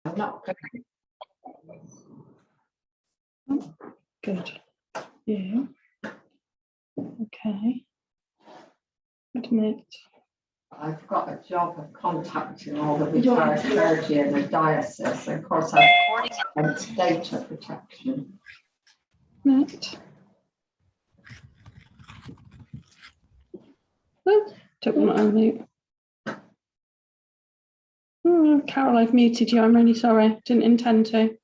I'm not good. Oh, good. Yeah. Okay. Admit. I've got a job of contacting all the retired clergy in the diocese. And of course, I'm data protection. Admit. Oh, don't want to unmute. Oh, Carol, I've muted you. I'm really sorry. Didn't intend to.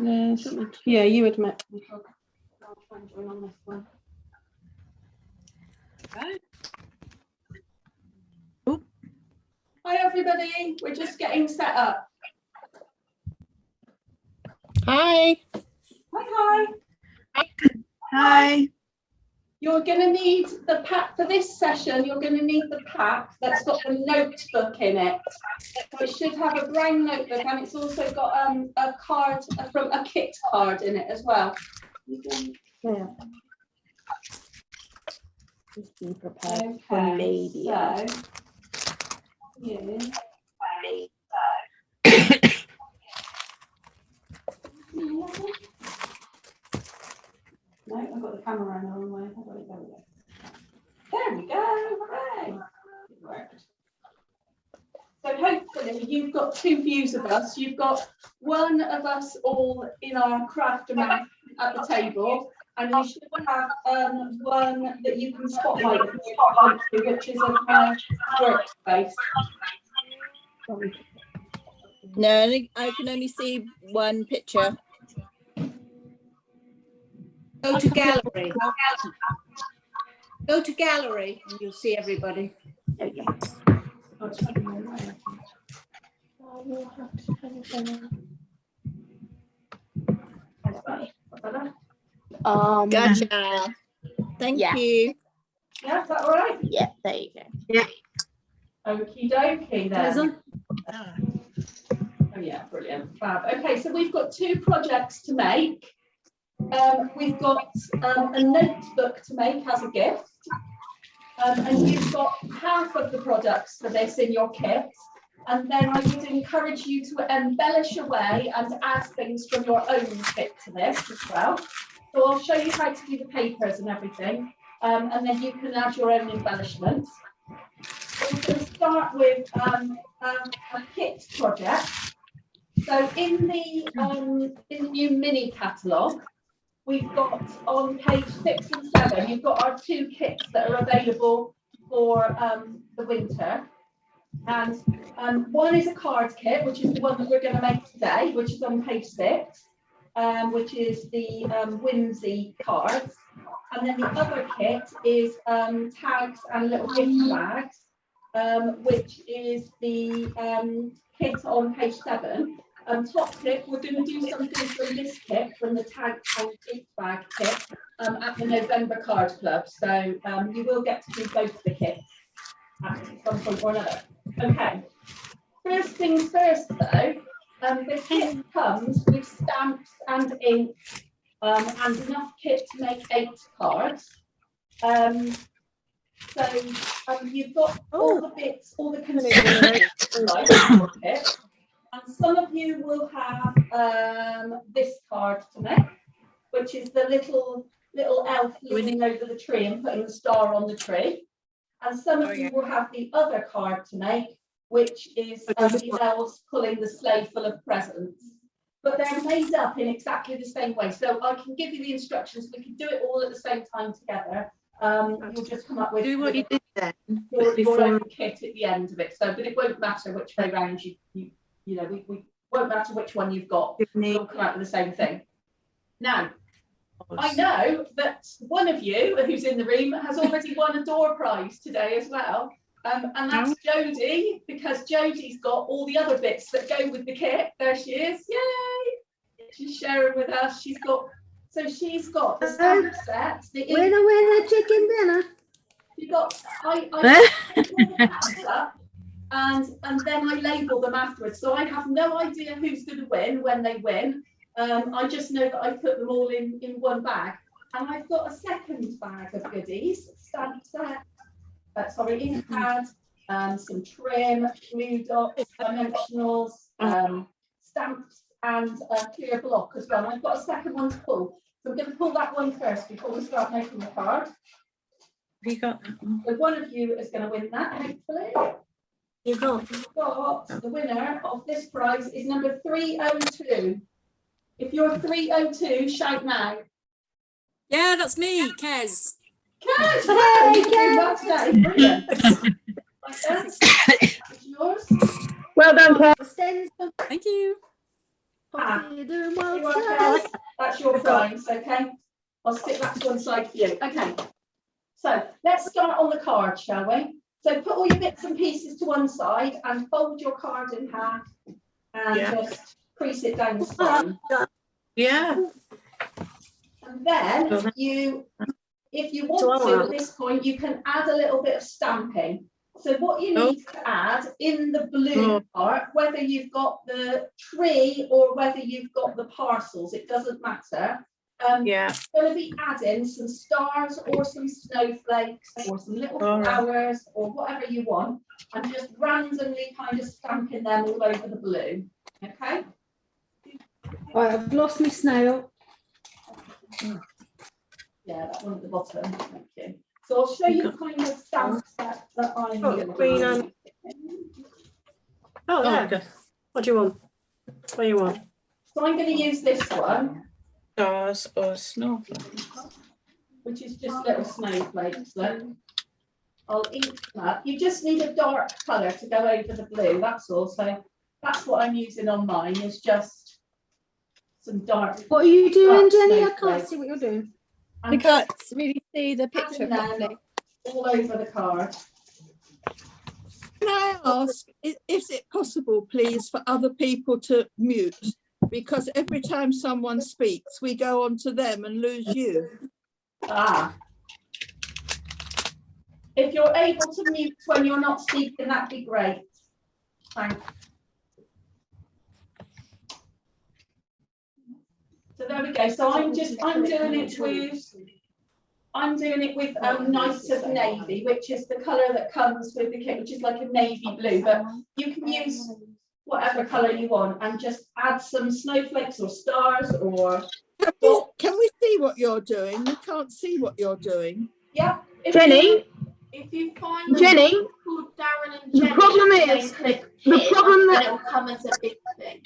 Yes. Yeah, you admit. I'll try and join on this one. Hi, everybody. We're just getting set up. Hi. Hi. Hi. You're going to need the pack for this session. You're going to need the pack that's got the notebook in it. So it should have a brown notebook, and it's also got a card from a kit card in it as well. Yeah. Just be prepared for Okay, lady. so yeah. No, I've got the camera on the wrong way. There we go. Hooray. It worked. So hopefully you've got two views of us. You've got one of us all in our craft and math at the table, and you should have one that you can spotlight, which is a workspace. No, I can only see one picture. Go to gallery. Go to gallery and you'll see everybody. Oh, yeah. Gotcha. Thank you. Yeah, is that all right? Yeah, there you go. Yeah. Okie dokie then. Oh yeah, brilliant. Fab. Okay, so we've got two projects to make. We've got a notebook to make as a gift. And you've got half of the products for this in your kit. And then I would encourage you to embellish away and add things from your own kit to this as well. So I'll show you how to do the papers and everything. And then you can add your own embellishments. So we're going to start with a kit project. So in the new mini catalogue, we've got on page 6 and 7, you've got our two kits that are available for the winter. And one is a card kit, which is the one that we're going to make today, which is on page 6, which is the whimsy cards. And then the other kit is tags and little gift bags, which is the kit on page 7. Top tip, we're going to do something from this kit, from the tag and gift bag kit at the November Card Club. So you will get to do both the kits at some point or another. Okay, first things first though, the kit comes with stamps and ink and enough kit to make 8 cards. So you've got all the bits, all the constraints right in your kit. And some of you will have this card to make, which is the little elf leaning over the tree and putting the star on the tree. And some of you will have the other card to make, which is the elves pulling the sleigh full of presents. But they're made up in exactly the same way. So I can give you the instructions. We can do it all at the same time together. You'll just come up with Do what you did then. your own kit at the end of it. So, but it won't matter which way round you know, we won't matter which one you've got, we'll come out with the same thing. Now, I know that one of you who's in the room has already won a door prize today as well. And that's Jodie, because Jodie's got all the other bits that go with the kit. There she is, yay! She's sharing with us. She's got the stamp set, the Winner, chicken dinner. you got I up, and then I label them afterwards. So I have no idea who's going to win when they win. I just know that I put them all in one bag. And I've got a second bag of goodies, stamp set, ink pad, some trim, glue dots, dimensionals, stamps, and a clear block as well. And I've got a second one to pull. So I'm going to pull that one first before we start making the card. You got that one? So one of you is going to win that, hopefully. You got. We've got the winner of this prize is number 302. If you're 302, shout now. Yeah, that's me, Kez. Kez! Hey, Kez! That's brilliant. Like that. That's yours. Well done, Kat. Thank you. You are Kez. That's your prize, okay? I'll stick that to one side for you. Okay. So let's start on the card, shall we? So put all your bits and pieces to one side and fold your card in half and just crease it down the spine. Yeah. And then if you want to, at this point, you can add a little bit of stamping. So what you need to add in the blue part, whether you've got the tree or whether you've got the parcels, it doesn't matter. Going to be adding some stars or some snowflakes or some little flowers or whatever you want, and just randomly kind of stamping them all over the blue. Okay. Right, I've lost my snail. Yeah, that one at the bottom. Thank you. So I'll show you the kind of stamps that I'm using. Oh, there. What do you want? What do you want? So I'm going to use this one, Stars or snowflakes. which is just little snowflakes. So I'll ink that. You just need a dark colour to go over the blue, that's all. So that's what I'm using on mine, is just some dark. What are you doing, Jenny? I snowflakes. can't see what you're doing. I can't really see the picture Adding them properly. all over the card. Can I ask, is it possible, please, for other people to mute? Because every time someone speaks, we go on to them and lose you. Ah. If you're able to mute when you're not speaking, that'd be great. Thanks. So there we go. So I'm doing it with Nice of Navy, which is the colour that comes with the kit, which is like a navy blue, but you can use whatever colour you want and just add some snowflakes or stars or Can we see what you're doing? We can't see what you're doing. yeah. Jenny, If you find Jenny, called Darren and the Jenny, problem and then is- click the hit, problem and that- then it'll come as a big thing.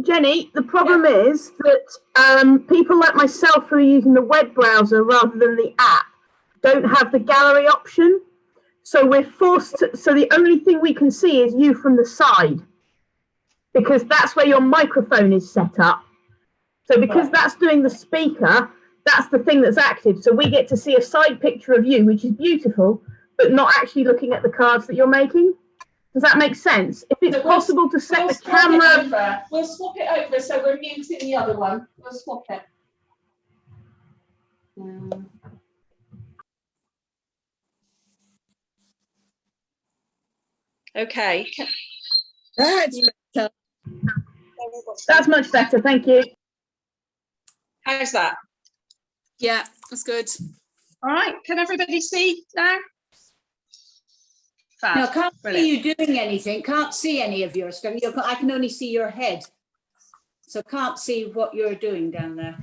Jenny, the problem is that people like myself who are using the web browser rather than the app don't have the gallery option. So we're forced to, so the only thing we can see is you from the side, because that's where your microphone is set up. So because that's doing the speaker, that's the thing that's active. So we get to see a side picture of you, which is beautiful, but not actually looking at the cards that you're making. Does that make sense? If it's possible to set the camera. We'll swap it over, so we're muting the other one. We'll swap it. Okay. That's better. That's much better, thank you. How's that? Yeah, that's good. All right. Can everybody see now? Fab. No, I can't Brilliant. see you doing anything. Can't see any of yours. I can only see your head. So can't see what you're doing down there.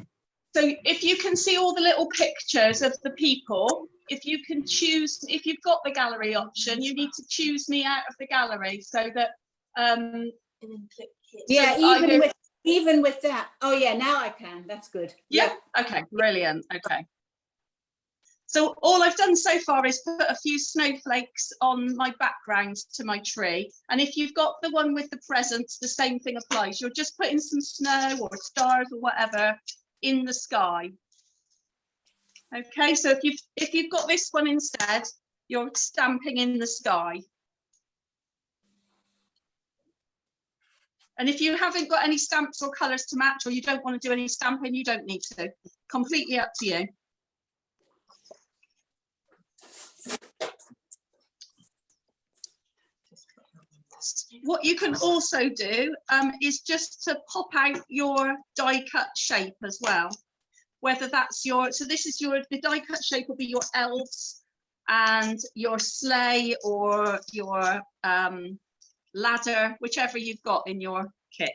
So if you can see all the little pictures of the people, if you can choose, if you've got the gallery option, you need to choose me out of the gallery so that And then click hit. Yeah, So even with that. Oh yeah, now I can. That's good. yeah. Okay, brilliant. Okay. So all I've done so far is put a few snowflakes on my background to my tree. And if you've got the one with the presents, the same thing applies. You're just putting some snow or stars or whatever in the sky. Okay, so if you've got this one instead, you're stamping in the sky. And if you haven't got any stamps or colours to match, or you don't want to do any stamping, you don't need to. Completely up to you. What you can also do is just to pop out your die cut shape as well. Whether that's your, so this is your, the die cut shape will be your elves and your sleigh or your ladder, whichever you've got in your kit.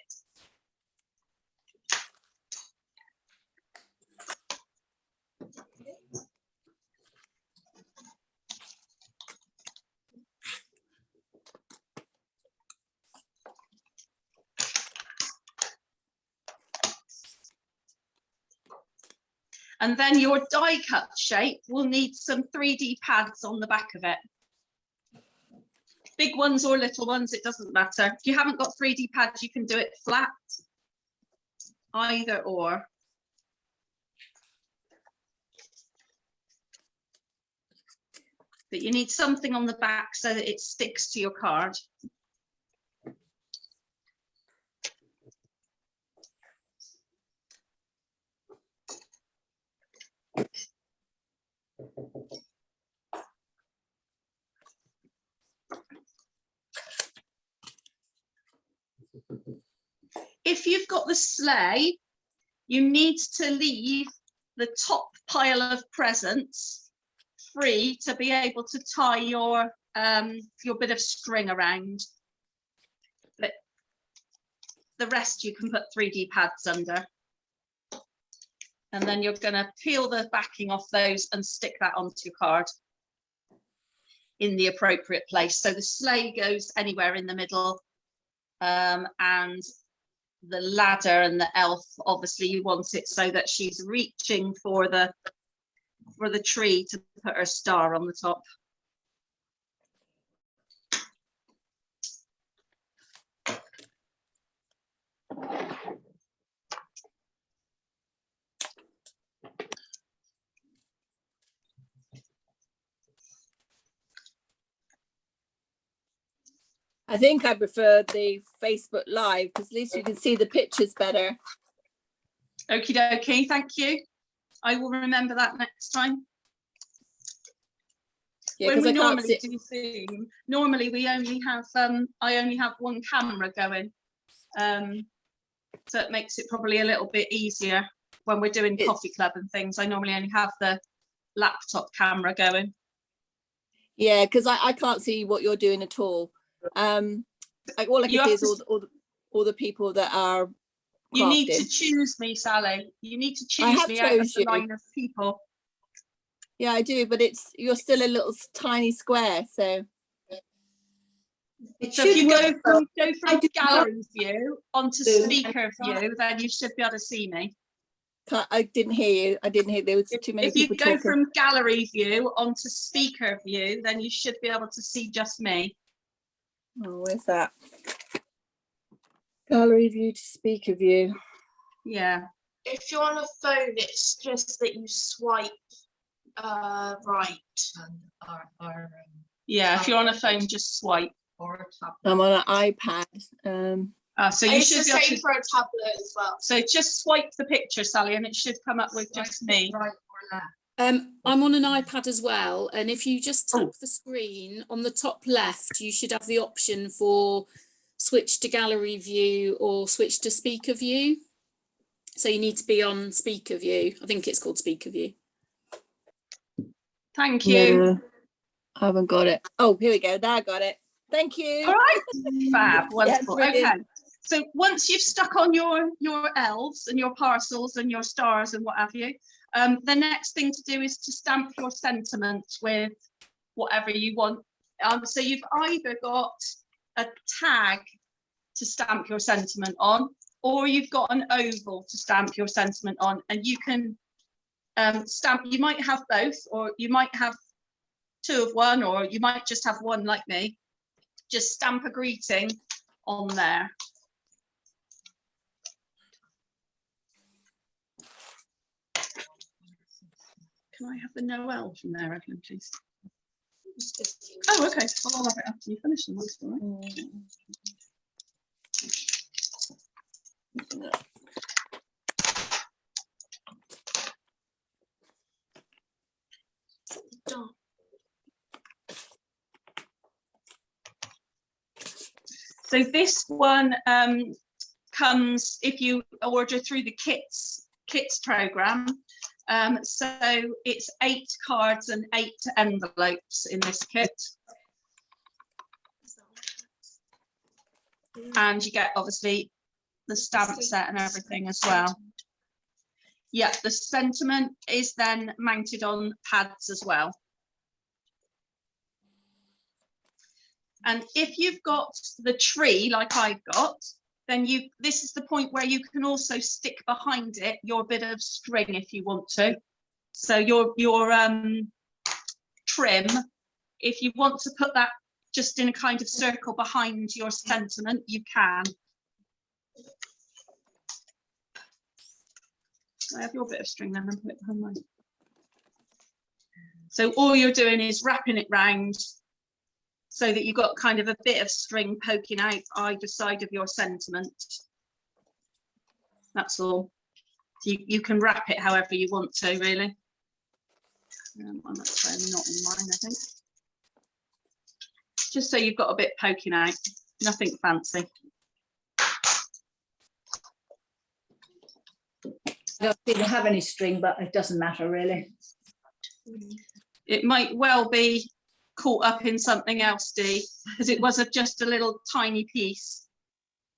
And then your die cut shape will need some 3D pads on the back of it. Big ones or little ones, it doesn't matter. If you haven't got 3D pads, you can do it flat, either or. But you need something on the back so that it sticks to your card. If you've got the sleigh, you need to leave the top pile of presents free to be able to tie your bit of string around. But the rest you can put 3D pads under. And then you're going to peel the backing off those and stick that onto your card in the appropriate place. So the sleigh goes anywhere in the middle, and the ladder and the elf, obviously you want it so that she's reaching for the tree to put her star on the top. I think I prefer the Facebook Live because at least you can see the pictures better. Okie dokie, thank you. I will remember that next time. Yeah, when we I can't normally see. do Zoom, normally we only have I only have one camera going, so it makes it probably a little bit easier when we're doing coffee club and things. I normally only have the laptop camera going. Yeah, because I can't see what you're doing at all. Like all I can see is all the people that are crafting. You need to choose me, Sally. You need to choose me out of the line of people. Yeah, I do, but you're still a little tiny square, so. So if you go from gallery view onto speaker view, then you should be able to see me. I didn't hear you. I didn't hear. There was too many people talking. If you go from gallery view onto speaker view, then you should be able to see just me. Oh, where's that? Gallery view to speaker view. Yeah. If you're on a phone, it's just that you swipe right. Yeah, if you're on a phone, just swipe. Or a tablet. I'm on an iPad. So you should be able to for a tablet as well. So just swipe the picture, Sally, and it should come up with just me. Right or left. I'm on an iPad as well, and if you just tap the screen on the top left, you should have the option for switch to gallery view or switch to speaker view. So you need to be on speaker view. I think it's called speaker view. Thank you. No, I haven't got it. Oh, here we go. Now I got it. Thank you. All right. Fab. Wonderful. Yeah, okay. So once you've stuck on your elves and your parcels and your stars and what have you, the next thing to do is to stamp your sentiment with whatever you want. So you've either got a tag to stamp your sentiment on, or you've got an oval to stamp your sentiment on, and you can stamp. You might have both, or you might have two of one, or you might just have one like me. Just stamp a greeting on there. Can I have the Noel from there, Evelyn, please? Oh, okay. Well, I'll have it after you finish them. That's all right. So this one comes if you order through the kits program. So it's 8 cards and 8 envelopes in this kit. And you get obviously the stamp set and everything as well. Yeah, the sentiment is then mounted on pads as well. And if you've got the tree like I've got, then this is the point where you can also stick behind it your bit of string if you want to. So your trim, if you want to put that just in a kind of circle behind your sentiment, you can. I have your bit of string then and put it behind mine. So all you're doing is wrapping it round so that you've got kind of a bit of string poking out either side of your sentiment. That's all. You can wrap it however you want to, really. That's not in mine, I think. Just so you've got a bit poking out, nothing fancy. I don't seem to have any string, but it doesn't matter really. It might well be caught up in something else, Dee, because it was just a little tiny piece.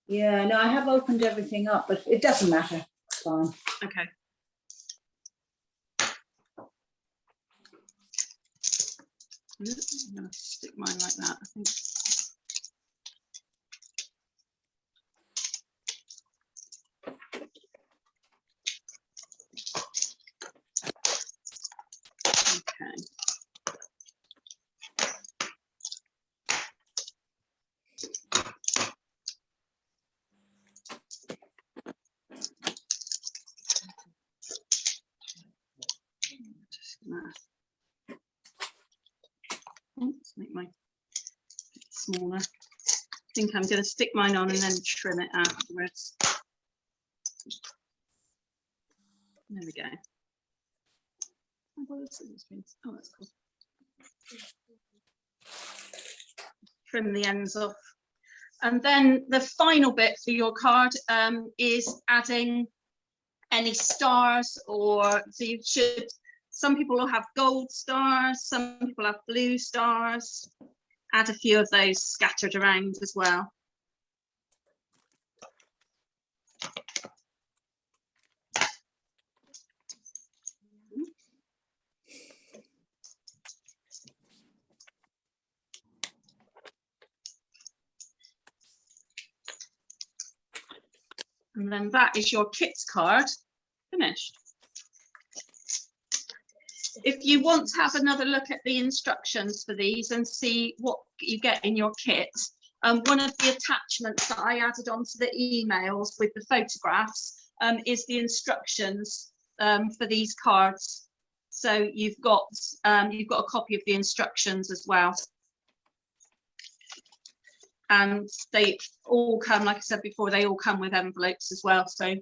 Yeah, no, I have opened everything up, but it doesn't matter. It's fine. Okay. I'm going to stick mine like that, I think. Okay. Let's make mine smaller. I think I'm going to stick mine on and then trim it afterwards. There we go. Oh, that's cool. Trim the ends off. And then the final bit for your card is adding any stars, or so you should, some people will have gold stars, some people have blue stars. Add a few of those scattered around as well. And then that is your kit card finished. If you want to have another look at the instructions for these and see what you get in your kit, one of the attachments that I added onto the emails with the photographs is the instructions for these cards. So you've got a copy of the instructions as well. And they all come, like I said before, they all come with envelopes as well. So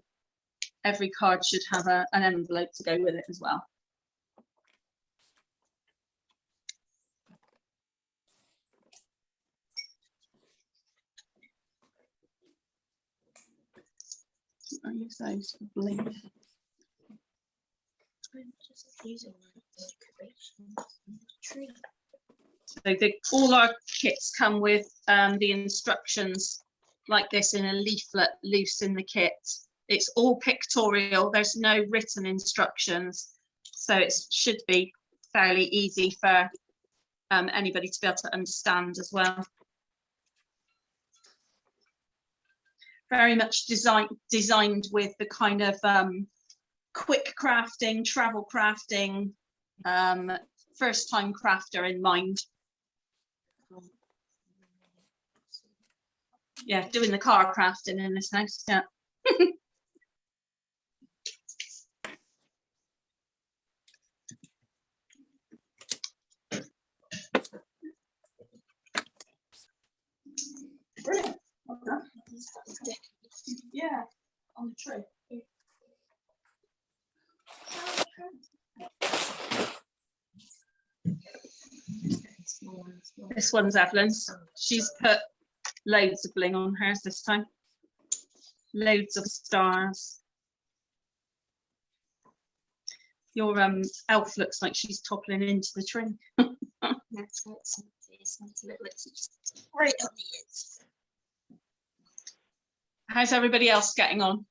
every card should have an envelope to go with it as well. I use those for blink. So all our kits come with the instructions like this in a leaflet loose in the kit. It's all pictorial, there's no written instructions. So it should be fairly easy for anybody to be able to understand as well. Very much designed with the kind of quick crafting, travel crafting, first time crafter in mind. Yeah, doing the car crafting in this house, yeah. Brilliant. Well done. Yeah, on the tray. This one's Evelyn's. She's put loads of bling on hers this time. Loads of stars. Your elf looks like she's toppling into the tree. That's what it's a little bit right on the ears. How's everybody else getting on?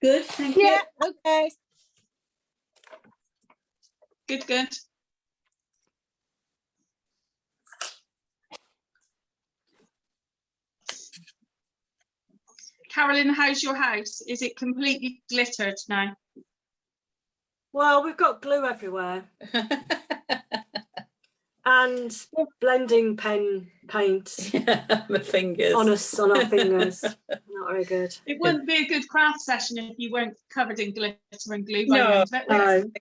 Good, thank you. Yeah, okay. Good, good. Carolyn, how's your house? Is it completely glittered now? Well, we've got glue everywhere and blending pen paint My fingers. on us, on our fingers. Not very good. It wouldn't be a good craft session if you weren't covered in glitter and glue by the No. end of it, would it? No,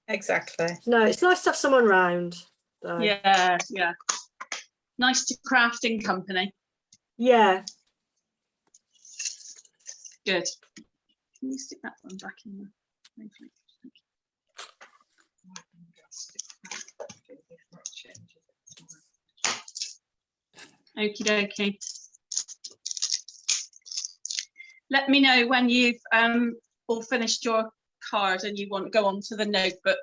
Exactly. no, it's nice to have someone round. Though. Yeah, yeah. Nice to craft in company. Yeah. Good. Can you stick that one back in there? Okie dokie. Let me know when you've all finished your card and you want to go on to the notebook.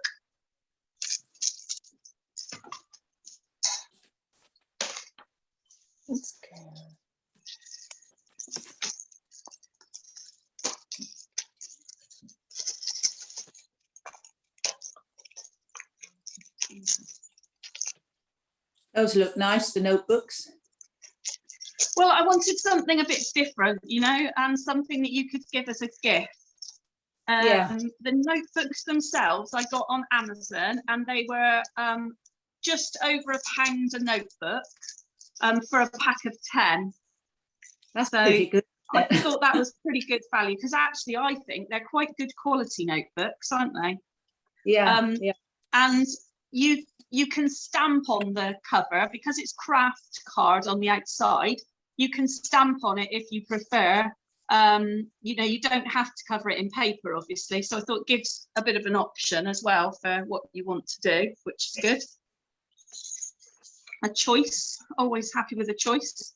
Those look nice, the notebooks. Well, I wanted something a bit different, you know, and something that you could give as a gift. Yeah. The notebooks themselves I got on Amazon, and they were just over £1 a notebook for a pack of 10. That's So pretty good. I thought that was pretty good value, because actually I think they're quite good quality notebooks, aren't they? Yeah, yeah. And you can stamp on the cover, because it's craft card on the outside. You can stamp on it if you prefer. You know, you don't have to cover it in paper, obviously. So I thought it gives a bit of an option as well for what you want to do, which is good. A choice, always happy with a choice.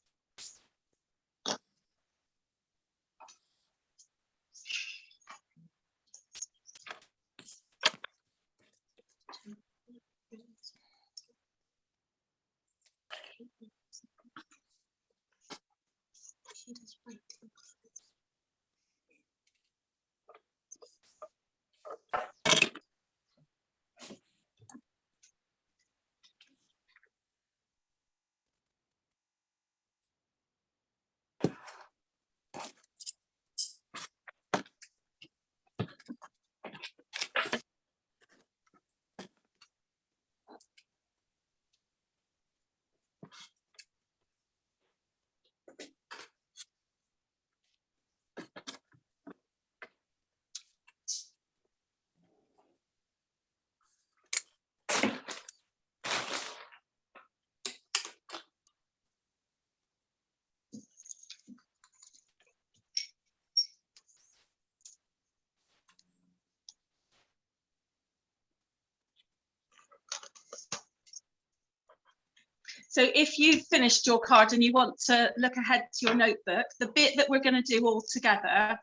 So if you've finished your card and you want to look ahead to your notebook, the bit that we're going to do all together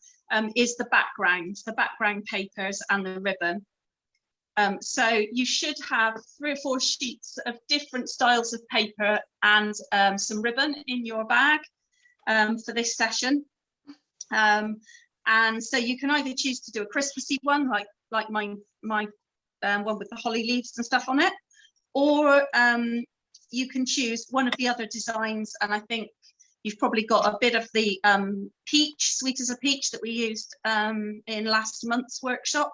is the background papers and the ribbon. So you should have 3 or 4 sheets of different styles of paper and some ribbon in your bag for this session. And so you can either choose to do a Christmassy one, like my one with the holly leaves and stuff on it, or you can choose one of the other designs. And I think you've probably got a bit of the peach, sweet as a peach, that we used in last month's workshop.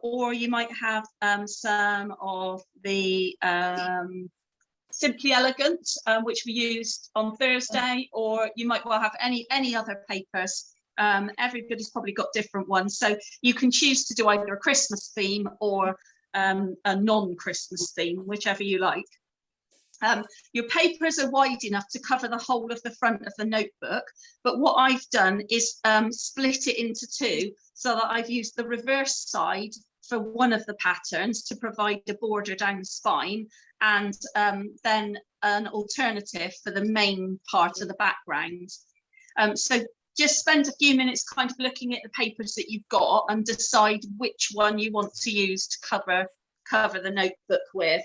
Or you might have some of the Simply Elegant, which we used on Thursday, or you might well have any other papers. Everybody's probably got different ones. So you can choose to do either a Christmas theme or a non-Christmas theme, whichever you like. Your papers are wide enough to cover the whole of the front of the notebook, but what I've done is split it into 2, so that I've used the reverse side for one of the patterns to provide a border down the spine, and then an alternative for the main part of the background. So just spend a few minutes kind of looking at the papers that you've got and decide which one you want to use to cover the notebook with.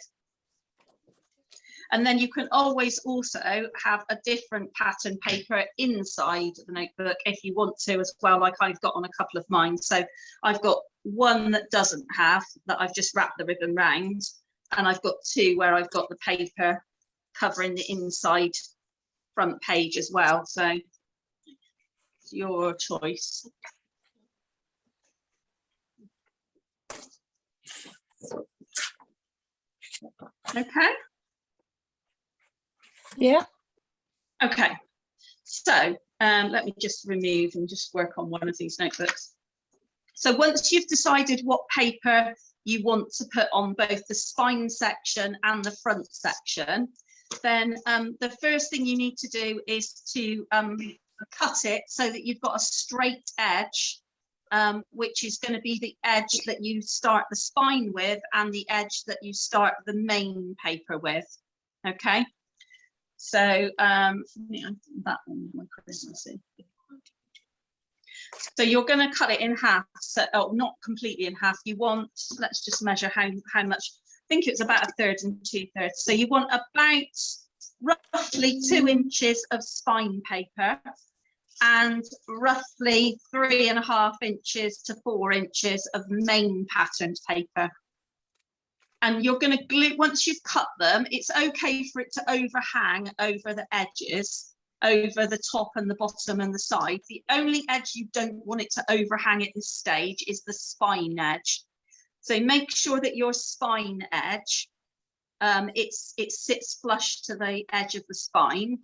And then you can always also have a different pattern paper inside the notebook if you want to as well, like I've got on a couple of mine. So I've got one that doesn't have, that I've just wrapped the ribbon round, and I've got two where I've got the paper covering the inside front page as well. So it's your choice. Okay. Yeah. Okay, so let me just remove and just work on one of these notebooks. So once you've decided what paper you want to put on both the spine section and the front section, then the first thing you need to do is to cut it so that you've got a straight edge, which is going to be the edge that you start the spine with and the edge that you start the main paper with. Okay. So that one, my Christmassy. So you're going to cut it in half. So, oh, not completely in half. You want, let's just measure how much. I think it's about 1/3 and 2/3. So you want about roughly 2 inches of spine paper and roughly 3.5 inches to 4 inches of main patterned paper. And you're going to glue, once you've cut them, it's okay for it to overhang over the edges, over the top and the bottom and the side. The only edge you don't want it to overhang at this stage is the spine edge. So make sure that your spine edge, it sits flush to the edge of the spine.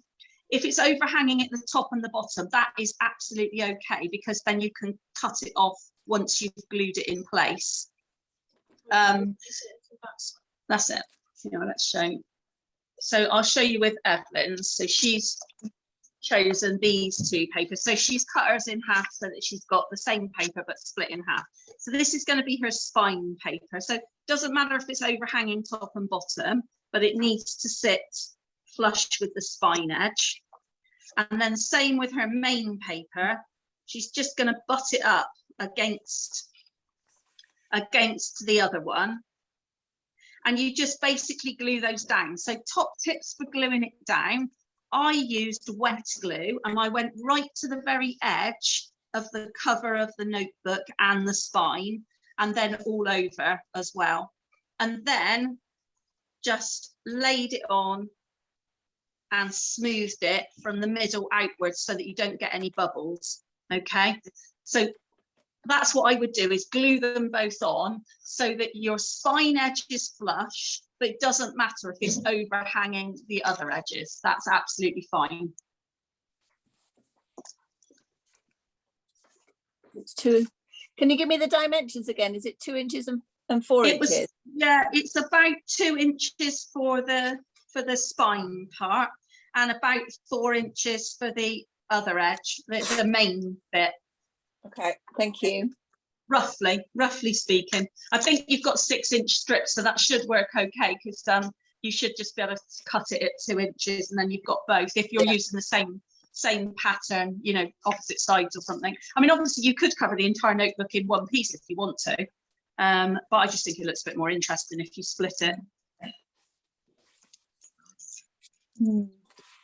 If it's overhanging at the top and the bottom, that is absolutely okay, because then you can cut it off once you've glued it in place. That's it. You know, let's show. So I'll show you with Evelyn's. So she's chosen these two papers. So she's cut hers in half so that she's got the same paper but split in half. So this is going to be her spine paper. So it doesn't matter if it's overhanging top and bottom, but it needs to sit flush with the spine edge. And then same with her main paper. She's just going to butt it up against the other one, and you just basically glue those down. So top tips for gluing it down, I used wet glue, and I went right to the very edge of the cover of the notebook and the spine, and then all over as well, and then just laid it on and smoothed it from the middle outwards so that you don't get any bubbles. Okay, so that's what I would do, is glue them both on so that your spine edge is flush, but it doesn't matter if it's overhanging the other edges. That's absolutely fine. It's 2. Can you give me the dimensions again? Is it 2 inches and 4 inches? Yeah, it's about 2 inches for the spine part and about 4 inches for the other edge, the main bit. Okay, thank you. Roughly speaking. I think you've got 6-inch strips, so that should work okay, because you should just be able to cut it at 2 inches, and then you've got both. If you're using the same pattern, you know, opposite sides or something. I mean, obviously you could cover the entire notebook in one piece if you want to, but I just think it looks a bit more interesting if you split it.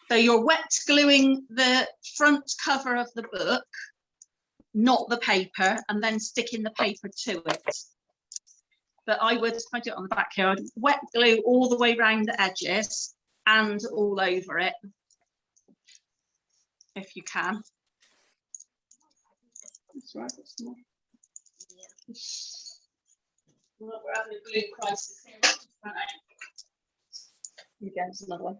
So you're wet gluing the front cover of the book, not the paper, and then sticking the paper to it. But I would, if I do it on the back here, I'd wet glue all the way around the edges and all over it, if you can. That's right. Well, we're having a glue crisis here. Again, there's another one.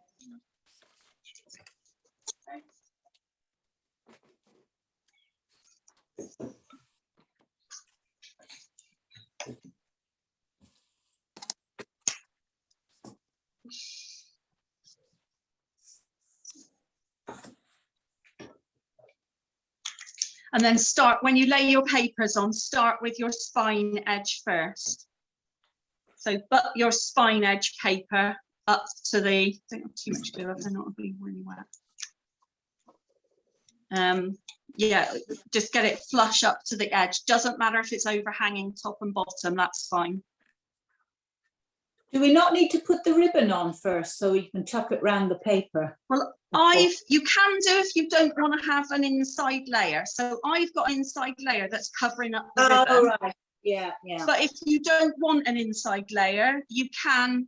And then start, when you lay your papers on, start with your spine edge first. So butt your spine edge paper up to the, I don't have too much glue, I don't want to be really wet. yeah, just get it flush up to the edge. Doesn't matter if it's overhanging top and bottom, that's fine. Do we not need to put the ribbon on first so you can chuck it round the paper? Well, you can do if you don't want to have an inside layer. So I've got an inside layer that's covering up the ribbon. Right. Yeah, yeah. But if you don't want an inside layer, you can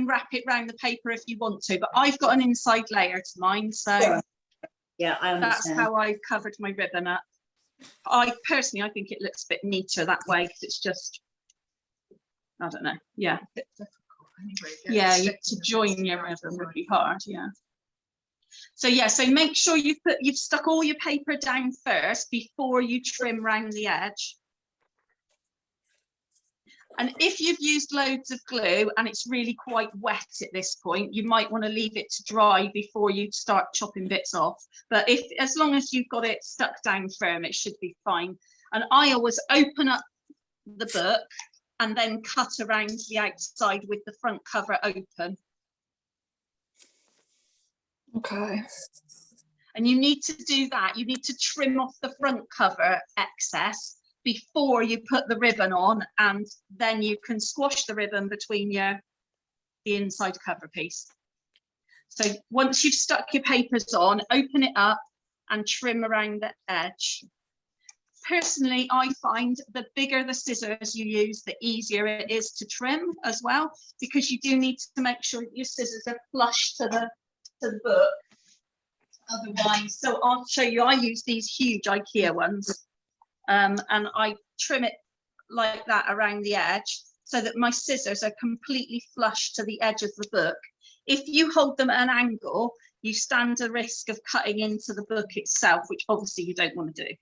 wrap it around the paper if you want to. But I've got an inside layer to mine, so Sure. Yeah, I that's understand. how I've covered my ribbon up. I think it looks a bit neater that way because it's just, I don't know. Yeah. Yeah, to join your ribbon would be hard. Yeah. So yeah, so make sure you've stuck all your paper down first before you trim round the edge. And if you've used loads of glue and it's really quite wet at this point, you might want to leave it to dry before you start chopping bits off. But as long as you've got it stuck down firm, it should be fine. And I always open up the book and then cut around the outside with the front cover open. Okay. And you need to do that. You need to trim off the front cover excess before you put the ribbon on, and then you can squash the ribbon between the inside cover piece. So once you've stuck your papers on, open it up and trim around the edge. Personally, I find the bigger the scissors you use, the easier it is to trim as well, because you do need to make sure your scissors are flush to the book. Otherwise, so I'll show you, I use these huge IKEA ones. And I trim it like that around the edge so that my scissors are completely flush to the edge of the book. If you hold them at an angle, you stand a risk of cutting into the book itself, which obviously you don't want to do.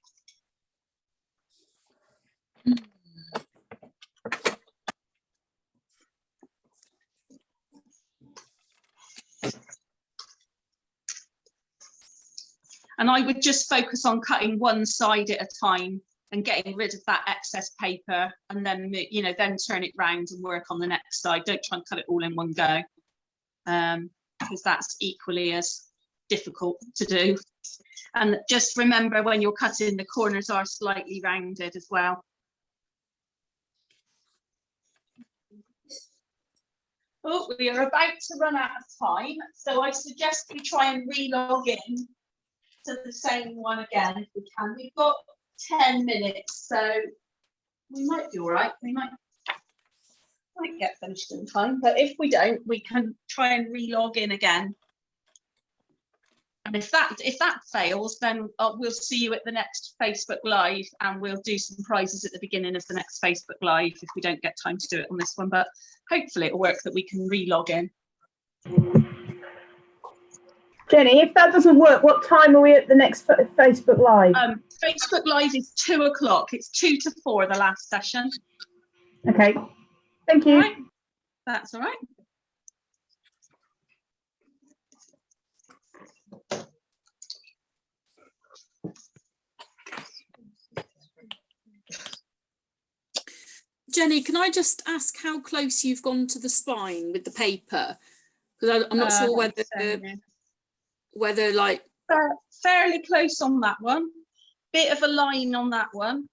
And I would just focus on cutting one side at a time and getting rid of that excess paper, and then, you know, then turn it round and work on the next side. Don't try and cut it all in one go, because that's equally as difficult to do. And just remember, when you're cutting, the corners are slightly rounded as well. Oh, we are about to run out of time, so I suggest we try and re-log in to the same one again if we can. We've got 10 minutes, so we might be all right. We might get finished in time, but if we don't, we can try and re-log in again. And if that fails, then we'll see you at the next Facebook Live, and we'll do some prizes at the beginning of the next Facebook Live if we don't get time to do it on this one, but hopefully it'll work that we can re-log in. Jenny, if that doesn't work, what time are we at the next Facebook Live? Facebook Live is 2 o'clock. It's 2 to 4, the last session. Okay, thank you. All right. That's all right. Jenny, can I just ask how close you've gone to the spine with the paper? Because I'm not sure whether like fairly close on that one. Bit of a line on that one.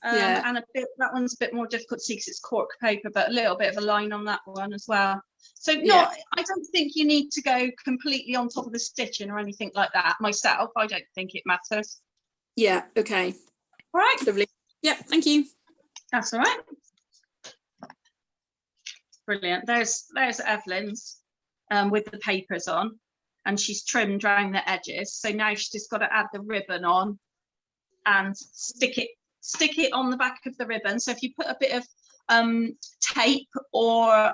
Yeah. And that one's a bit more difficult to see because it's cork paper, but a little bit of a line on that one as well. So I don't think you need to go completely on top of the stitching or anything like that. Myself, I don't think it matters. Yeah, okay. All right. Lovely. Yep, thank you. That's all right. Brilliant. There's Evelyn's with the papers on, and she's trimmed around the edges. So now she's just got to add the ribbon on and stick it on the back of the ribbon. So if you put a bit of tape, or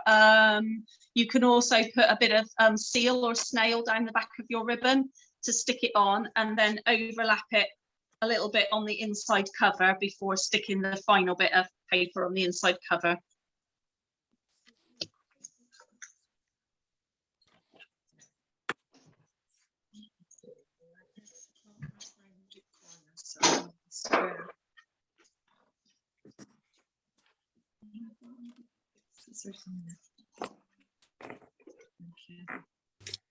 you can also put a bit of seal or snail down the back of your ribbon to stick it on, and then overlap it a little bit on the inside cover before sticking the final bit of paper on the inside cover.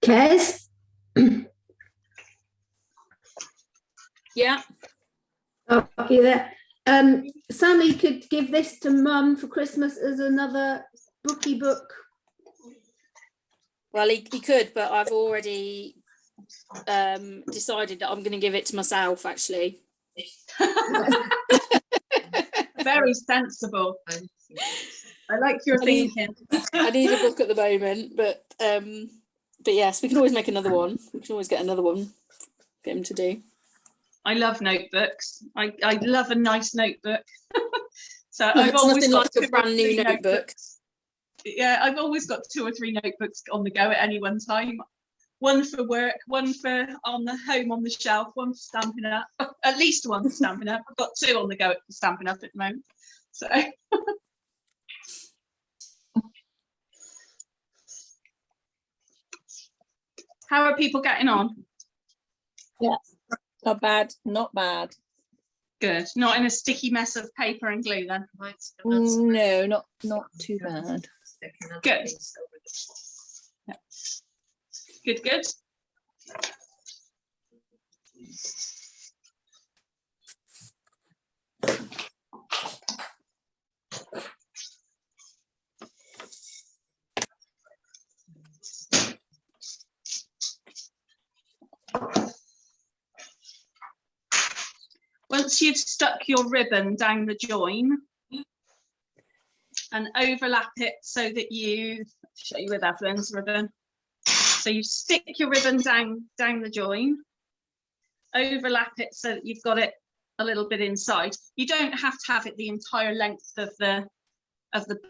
Kez? Yeah. Okay, there. Sammy could give this to Mum for Christmas as another bookie book. Well, he could, but I've already decided that I'm going to give it to myself, actually. Very sensible. I like your thinking. I need a book at the moment, but yes, we can always make another one. We can always get another one, get him to do. I love notebooks. I love a nice notebook. So No, I've always nothing got like a brand new notebook. Yeah, I've always got 2 or 3 notebooks on the go at any one time. One for work, one for on the shelf, one for Stampin' Up. At least one for Stampin' Up. I've got 2 on the go for Stampin' Up at the moment. So how are people getting on? Yeah, not bad, not bad. Good. Not in a sticky mess of paper and glue then? No, not too bad. Good. Yeah. Good, good. Once you've stuck your ribbon down the join and overlap it so that you, show you with Evelyn's ribbon. So you stick your ribbon down the join, overlap it so that you've got it a little bit inside. You don't have to have it the entire length of the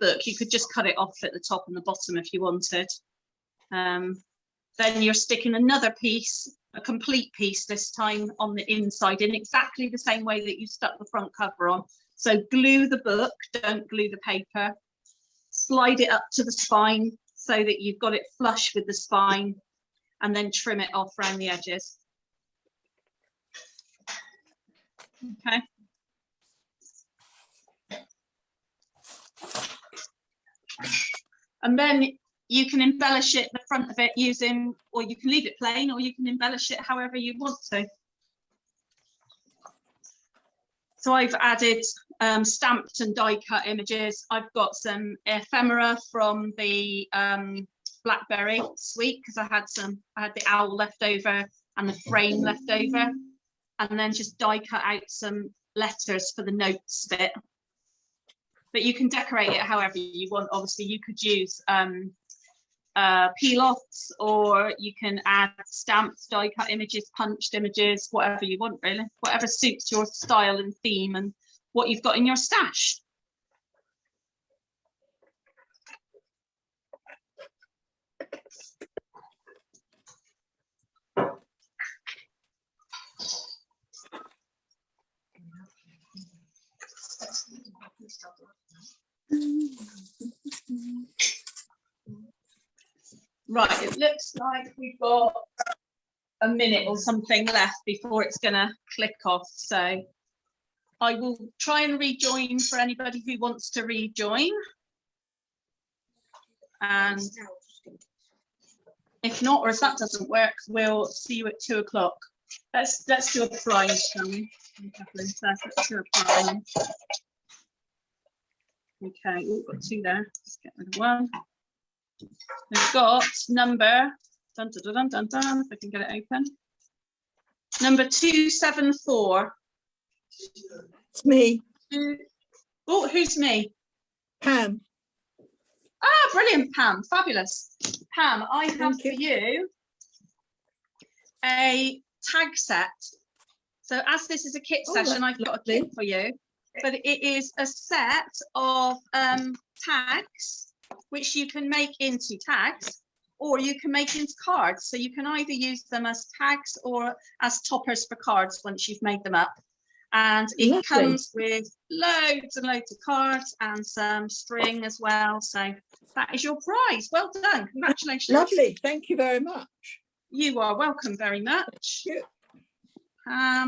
book. You could just cut it off at the top and the bottom if you wanted. Then you're sticking another piece, a complete piece this time, on the inside in exactly the same way that you stuck the front cover on. So glue the book, don't glue the paper. Slide it up to the spine so that you've got it flush with the spine, and then trim it off around the edges. Okay. And then you can embellish it, the front of it, using, or you can leave it plain, or you can embellish it however you want to. So I've added stamped and die cut images. I've got some ephemera from the Blackberry suite, because I had the owl left over and the frame left over, and then just die cut out some letters for the notes bit. But you can decorate it however you want. Obviously, you could use peel-offs, or you can add stamped die cut images, punched images, whatever you want, really. Whatever suits your style and theme and what you've got in your stash. Right, it looks like we've got a minute or something left before it's gonna click off. So I will try and rejoin for anybody who wants to rejoin. And if not, or if that doesn't work, we'll see you at 2 o'clock. Let's do a prize, shall we? Let's do a prize. Okay, we've got 2 there. Let's get rid of 1. We've got number, dun, dun, dun, dun, dun, if I can get it open. Number 274. It's me. Oh, who's me? Pam. Ah, brilliant, Pam. Fabulous. Pam, I have for you a tag set. So as this is a kit session, I've got a kit for you, but it is a set of tags, which you can make into tags, or you can make into cards. So you can either use them as tags or as toppers for cards once you've made them up. And it comes with loads and loads of cards and some string as well. So that is your prize. Well done. Congratulations. Lovely. Thank you very much. You are welcome very much. Yeah.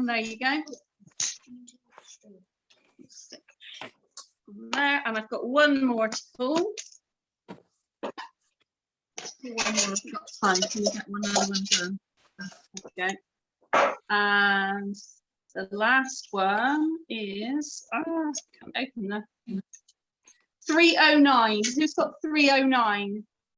There you go. There, and I've got 1 more to pull. 1 more time. Can you get one other one done? There we go. And The last one is, can't open that. 309. Who's got 309?